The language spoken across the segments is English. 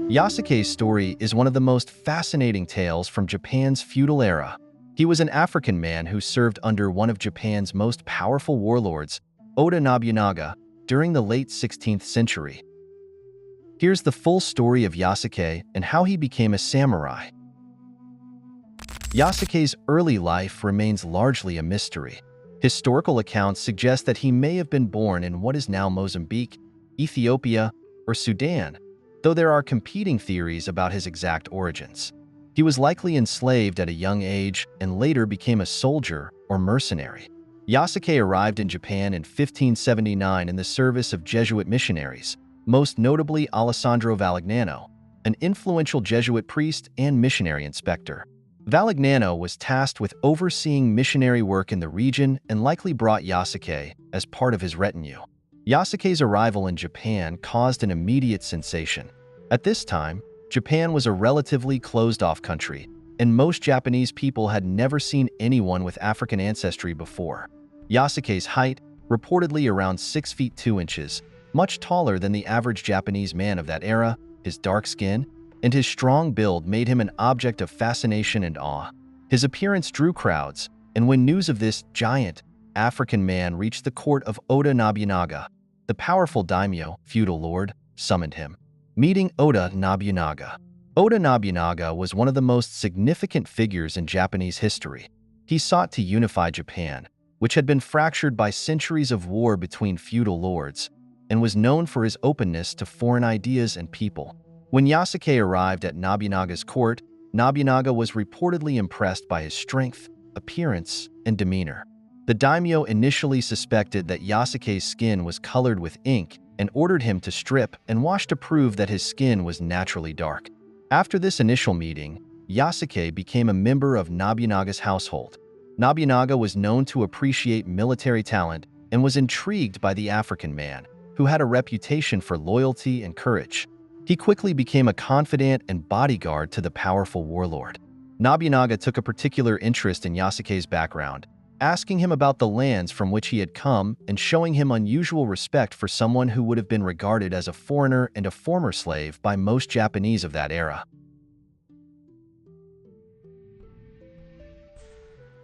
Yasuke's story is one of the most fascinating tales from Japan's feudal era. He was an African man who served under one of Japan's most powerful warlords, Oda Nobunaga, during the late 16th century. Here's the full story of Yasuke and how he became a samurai. Yasuke's early life remains largely a mystery. Historical accounts suggest that he may have been born in what is now Mozambique, Ethiopia, or Sudan, though there are competing theories about his exact origins. He was likely enslaved at a young age and later became a soldier or mercenary. Yasuke arrived in Japan in 1579 in the service of Jesuit missionaries, most notably Alessandro Valignano, an influential Jesuit priest and missionary inspector. Valignano was tasked with overseeing missionary work in the region and likely brought Yasuke as part of his retinue. Yasuke's arrival in Japan caused an immediate sensation. At this time, Japan was a relatively closed-off country, and most Japanese people had never seen anyone with African ancestry before. Yasuke's height, reportedly around 6 feet 2 inches, much taller than the average Japanese man of that era, his dark skin, and his strong build made him an object of fascination and awe. His appearance drew crowds, and when news of this giant African man reached the court of Oda Nobunaga, the powerful daimyo, feudal lord, summoned him. Meeting Oda Nobunaga. Oda Nobunaga was one of the most significant figures in Japanese history. He sought to unify Japan, which had been fractured by centuries of war between feudal lords, and was known for his openness to foreign ideas and people. When Yasuke arrived at Nobunaga's court, Nobunaga was reportedly impressed by his strength, appearance, and demeanor. The daimyo initially suspected that Yasuke's skin was colored with ink and ordered him to strip and wash to prove that his skin was naturally dark. After this initial meeting, Yasuke became a member of Nobunaga's household. Nobunaga was known to appreciate military talent and was intrigued by the African man, who had a reputation for loyalty and courage. He quickly became a confidant and bodyguard to the powerful warlord. Nobunaga took a particular interest in Yasuke's background, asking him about the lands from which he had come and showing him unusual respect for someone who would have been regarded as a foreigner and a former slave by most Japanese of that era.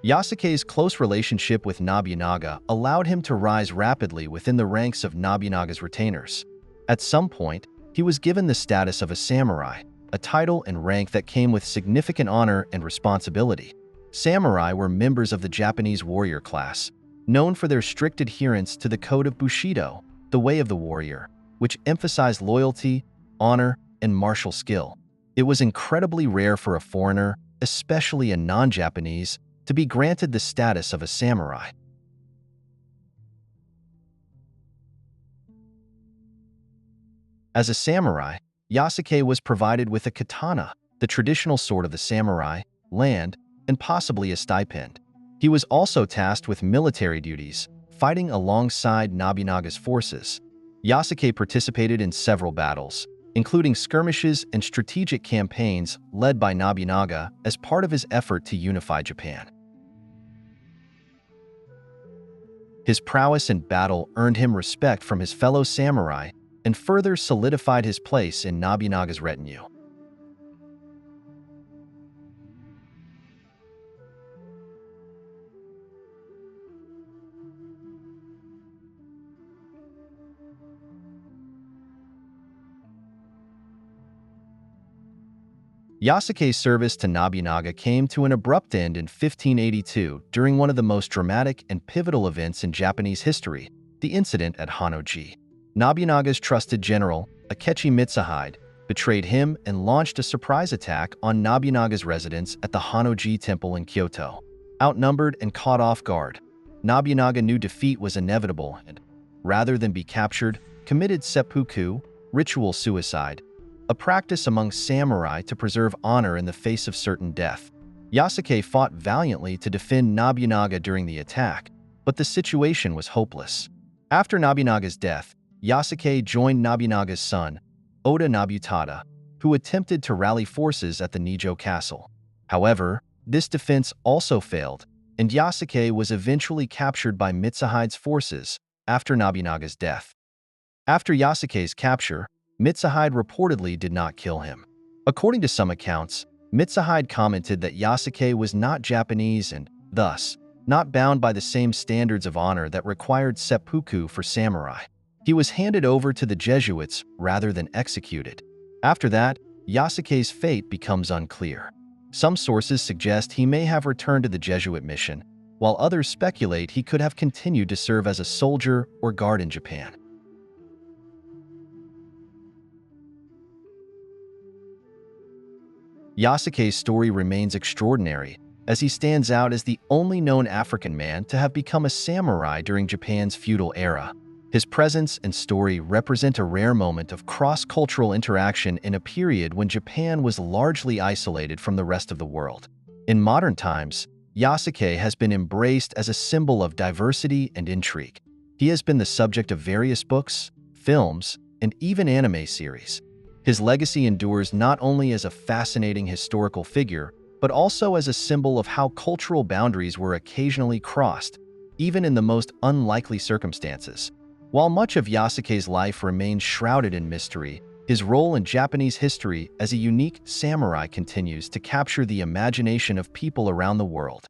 Yasuke's close relationship with Nobunaga allowed him to rise rapidly within the ranks of Nobunaga's retainers. At some point, he was given the status of a samurai, a title and rank that came with significant honor and responsibility. Samurai were members of the Japanese warrior class, known for their strict adherence to the code of Bushido, the way of the warrior, which emphasized loyalty, honor, and martial skill. It was incredibly rare for a foreigner, especially a non-Japanese, to be granted the status of a samurai. As a samurai, Yasuke was provided with a katana, the traditional sword of the samurai, land, and possibly a stipend. He was also tasked with military duties, fighting alongside Nobunaga's forces. Yasuke participated in several battles, including skirmishes and strategic campaigns led by Nobunaga as part of his effort to unify Japan. His prowess in battle earned him respect from his fellow samurai and further solidified his place in Nobunaga's retinue. Yasuke's service to Nobunaga came to an abrupt end in 1582 during one of the most dramatic and pivotal events in Japanese history, the incident at Honnoji. Nobunaga's trusted general, Akechi Mitsuhide, betrayed him and launched a surprise attack on Nobunaga's residence at the Honnoji Temple in Kyoto. Outnumbered and caught off guard, Nobunaga knew defeat was inevitable and, rather than be captured, committed seppuku, ritual suicide, a practice among samurai to preserve honor in the face of certain death. Yasuke fought valiantly to defend Nobunaga during the attack, but the situation was hopeless. After Nobunaga's death, Yasuke joined Nobunaga's son, Oda Nobutada, who attempted to rally forces at the Nijo castle. However, this defense also failed, and Yasuke was eventually captured by Mitsuhide's forces after Nobunaga's death. After Yasuke's capture, Mitsuhide reportedly did not kill him. According to some accounts, Mitsuhide commented that Yasuke was not Japanese and, thus, not bound by the same standards of honor that required seppuku for samurai. He was handed over to the Jesuits rather than executed. After that, Yasuke's fate becomes unclear. Some sources suggest he may have returned to the Jesuit mission, while others speculate he could have continued to serve as a soldier or guard in Japan. Yasuke's story remains extraordinary, as he stands out as the only known African man to have become a samurai during Japan's feudal era. His presence and story represent a rare moment of cross-cultural interaction in a period when Japan was largely isolated from the rest of the world. In modern times, Yasuke has been embraced as a symbol of diversity and intrigue. He has been the subject of various books, films, and even anime series. His legacy endures not only as a fascinating historical figure, but also as a symbol of how cultural boundaries were occasionally crossed, even in the most unlikely circumstances. While much of Yasuke's life remains shrouded in mystery, his role in Japanese history as a unique samurai continues to capture the imagination of people around the world.